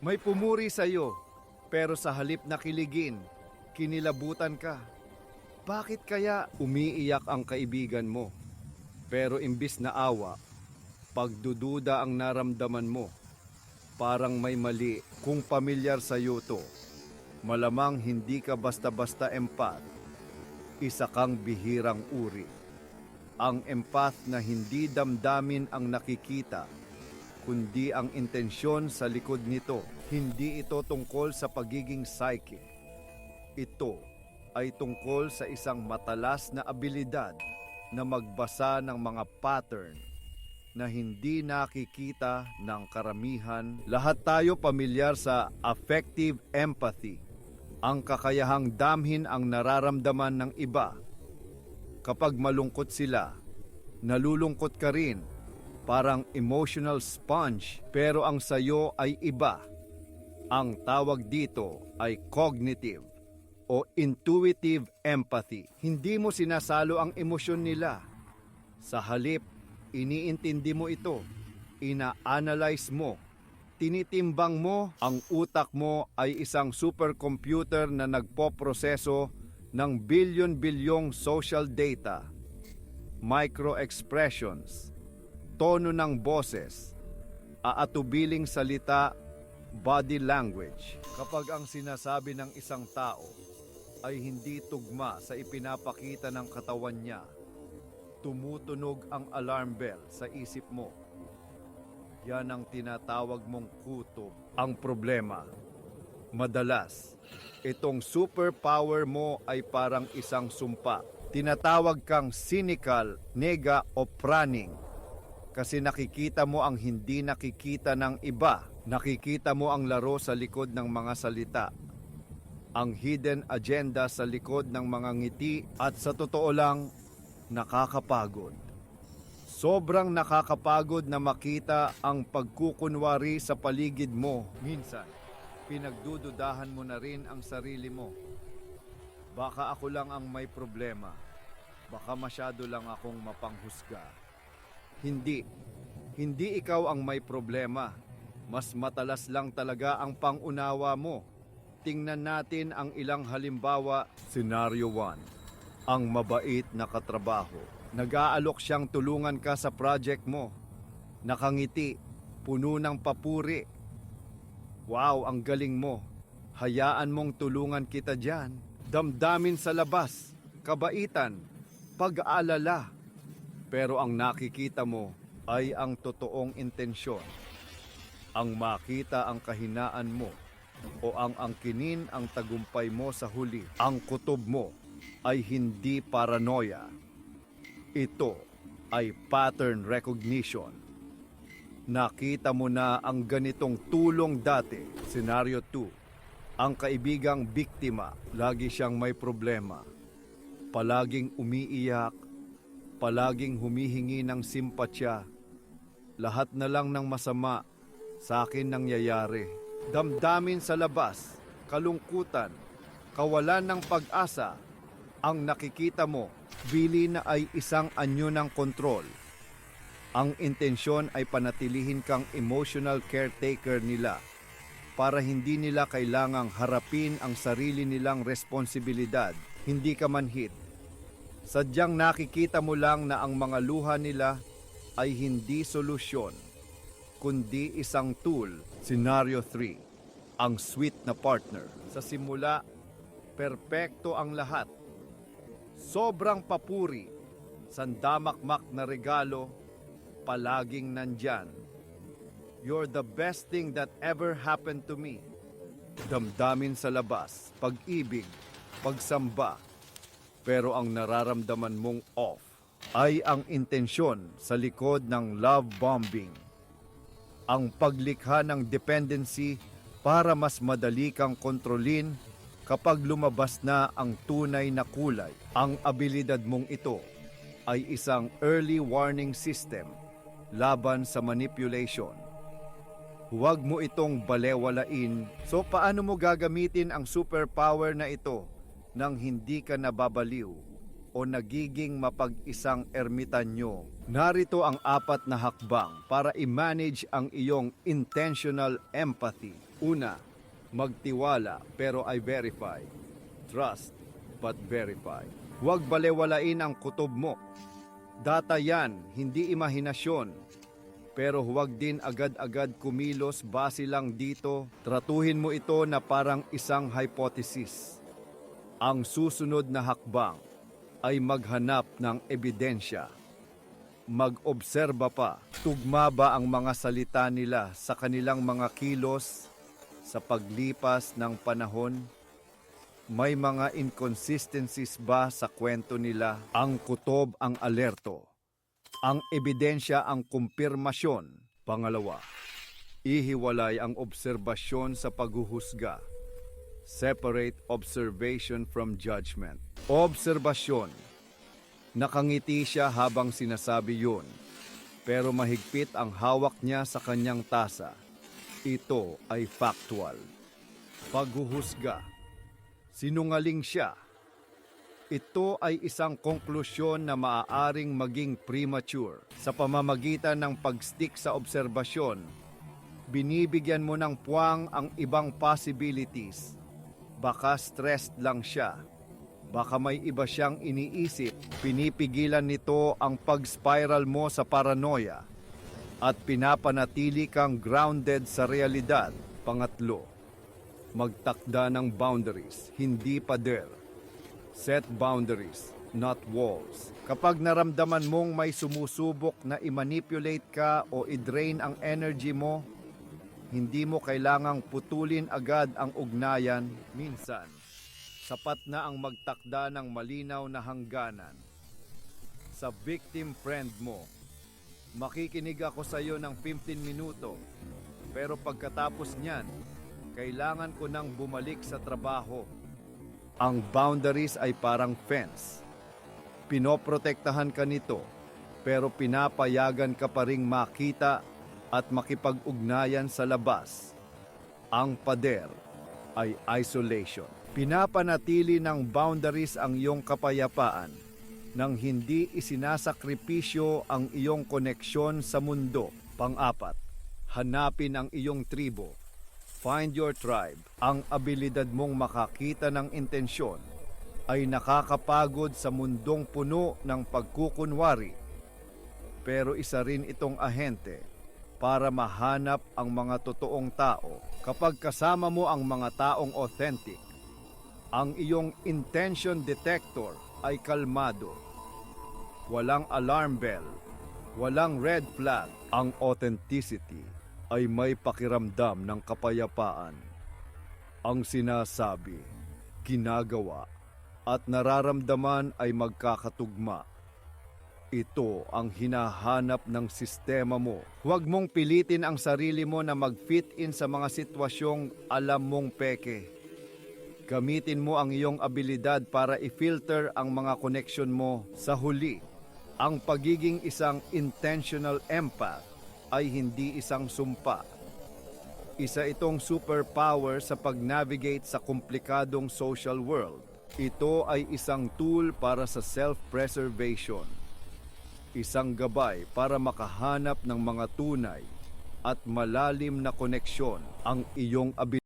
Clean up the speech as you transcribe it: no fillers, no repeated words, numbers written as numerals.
May pumuri sa'yo, pero sa halip na kiligin, kinilabutan ka. Bakit kaya umiiyak ang kaibigan mo? Pero imbis na awa, pagdududa ang naramdaman mo. Parang may mali kung pamilyar sa'yo to. Malamang hindi ka basta-basta empath. Isa kang bihirang uri. Ang empath na hindi damdamin ang nakikita, kundi ang intensyon sa likod nito. Hindi ito tungkol sa pagiging psychic. Ito ay tungkol sa isang matalas na abilidad na magbasa ng mga pattern na hindi nakikita ng karamihan. Lahat tayo pamilyar sa affective empathy, ang kakayahang damhin ang nararamdaman ng iba. Kapag malungkot sila, nalulungkot ka rin. Parang emotional sponge, pero ang sayo ay iba. Ang tawag dito ay cognitive o intuitive empathy. Hindi mo sinasalo ang emosyon nila. Sa halip, iniintindi mo ito, ina-analyze mo, tinitimbang mo. Ang utak mo ay isang supercomputer na nagpoproseso ng bilyon-bilyong social data, micro-expressions, tono ng boses, aatubiling salita, body language. Kapag ang sinasabi ng isang tao ay hindi tugma sa ipinapakita ng katawan niya, tumutunog ang alarm bell sa isip mo. Yan ang tinatawag mong kutob. Ang problema, madalas, itong superpower mo ay parang isang sumpa. Tinatawag kang cynical, nega o praning. Kasi nakikita mo ang hindi nakikita ng iba. Nakikita mo ang laro sa likod ng mga salita. Ang hidden agenda sa likod ng mga ngiti, at sa totoo lang, nakakapagod. Sobrang nakakapagod na makita ang pagkukunwari sa paligid mo. Minsan, pinagdududahan mo na rin ang sarili mo. Baka ako lang ang may problema. Baka masyado lang akong mapanghusga. Hindi ikaw ang may problema. Mas matalas lang talaga ang pangunawa mo. Tingnan natin ang ilang halimbawa. Scenario 1. Ang mabait na katrabaho. Nag-aalok siyang tulungan ka sa project mo. Nakangiti, puno ng papuri. Wow, ang galing mo. Hayaan mong tulungan kita dyan. Damdamin sa labas, kabaitan, pag-aalala. Pero ang nakikita mo ay ang totoong intensyon. Ang makita ang kahinaan mo o ang angkinin ang tagumpay mo sa huli. Ang kutob mo ay hindi paranoia. Ito ay pattern recognition. Nakita mo na ang ganitong tulong dati. Scenario 2. Ang kaibigang biktima, lagi siyang may problema. Palaging umiiyak, palaging humihingi ng simpatya. Lahat na lang ng masama sa akin nangyayari. Damdamin sa labas, kalungkutan, kawalan ng pag-asa. Ang nakikita mo, bili na ay isang anyo ng kontrol. Ang intensyon ay panatilihin kang emotional caretaker nila para hindi nila kailangang harapin ang sarili nilang responsibilidad. Hindi ka manhid. Sadyang nakikita mo lang na ang mga luha nila ay hindi solusyon, kundi isang tool. Scenario 3. Ang sweet na partner. Sa simula, perpekto ang lahat. Sobrang papuri, sandamakmak na regalo, palaging nandyan. You're the best thing that ever happened to me. Damdamin sa labas, pag-ibig, pagsamba. Pero ang nararamdaman mong off ay ang intensyon sa likod ng love bombing. Ang paglikha ng dependency para mas madali kang kontrolin kapag lumabas na ang tunay na kulay. Ang abilidad mong ito ay isang early warning system laban sa manipulation. Huwag mo itong balewalain. So paano mo gagamitin ang superpower na ito nang hindi ka nababaliw o nagiging mapag-isang ermitanyo? Narito ang 4 na hakbang para i-manage ang iyong intentional empathy. Una, magtiwala pero I verify. Trust but verify. Huwag balewalain ang kutob mo. Data yan, hindi imahinasyon. Pero huwag din agad-agad kumilos base lang dito. Tratuhin mo ito na parang isang hypothesis. Ang susunod na hakbang ay maghanap ng ebidensya. Mag-obserba pa, tugma ba ang mga salita nila sa kanilang mga kilos sa paglipas ng panahon? May mga inconsistencies ba sa kwento nila? Ang kutob ang alerto. Ang ebidensya ang kumpirmasyon. Pangalawa, ihiwalay ang obserbasyon sa paghuhusga. Separate observation from judgment. Obserbasyon. Nakangiti siya habang sinasabi yun, pero mahigpit ang hawak niya sa kanyang tasa. Ito ay factual. Paghuhusga. Sinungaling siya. Ito ay isang konklusyon na maaaring maging premature. Sa pamamagitan ng pagstick sa obserbasyon, binibigyan mo ng puwang ang ibang possibilities. Baka stressed lang siya. Baka may iba siyang iniisip. Pinipigilan nito ang pag-spiral mo sa paranoia at pinapanatili kang grounded sa realidad. Pangatlo, magtakda ng boundaries, hindi pader. Set boundaries, not walls. Kapag naramdaman mong may sumusubok na i-manipulate ka o i-drain ang energy mo, hindi mo kailangang putulin agad ang ugnayan. Minsan, sapat na ang magtakda ng malinaw na hangganan. Sa victim friend mo, makikinig ako sa iyo ng 15 minuto, pero pagkatapos niyan, kailangan ko nang bumalik sa trabaho. Ang boundaries ay parang fence. Pinoprotektahan ka nito, pero pinapayagan ka pa ring makita at makipag-ugnayan sa labas. Ang pader ay isolation. Pinapanatili ng boundaries ang iyong kapayapaan nang hindi isinasakripisyo ang iyong koneksyon sa mundo. Pang-apat, hanapin ang iyong tribo. Find your tribe. Ang abilidad mong makakita ng intensyon ay nakakapagod sa mundong puno ng pagkukunwari. Pero isa rin itong ahente para mahanap ang mga totoong tao. Kapag kasama mo ang mga taong authentic, ang iyong intention detector ay kalmado. Walang alarm bell, walang red flag. Ang authenticity ay may pakiramdam ng kapayapaan. Ang sinasabi, ginagawa, at nararamdaman ay magkakatugma. Ito ang hinahanap ng sistema mo. Huwag mong pilitin ang sarili mo na mag-fit in sa mga sitwasyong alam mong peke. Gamitin mo ang iyong abilidad para i-filter ang mga connection mo. Sa huli, ang pagiging isang intentional empath ay hindi isang sumpa. Isa itong superpower sa pag-navigate sa komplikadong social world. Ito ay isang tool para sa self-preservation. Isang gabay para makahanap ng mga tunay at malalim na koneksyon. Ang iyong abilidad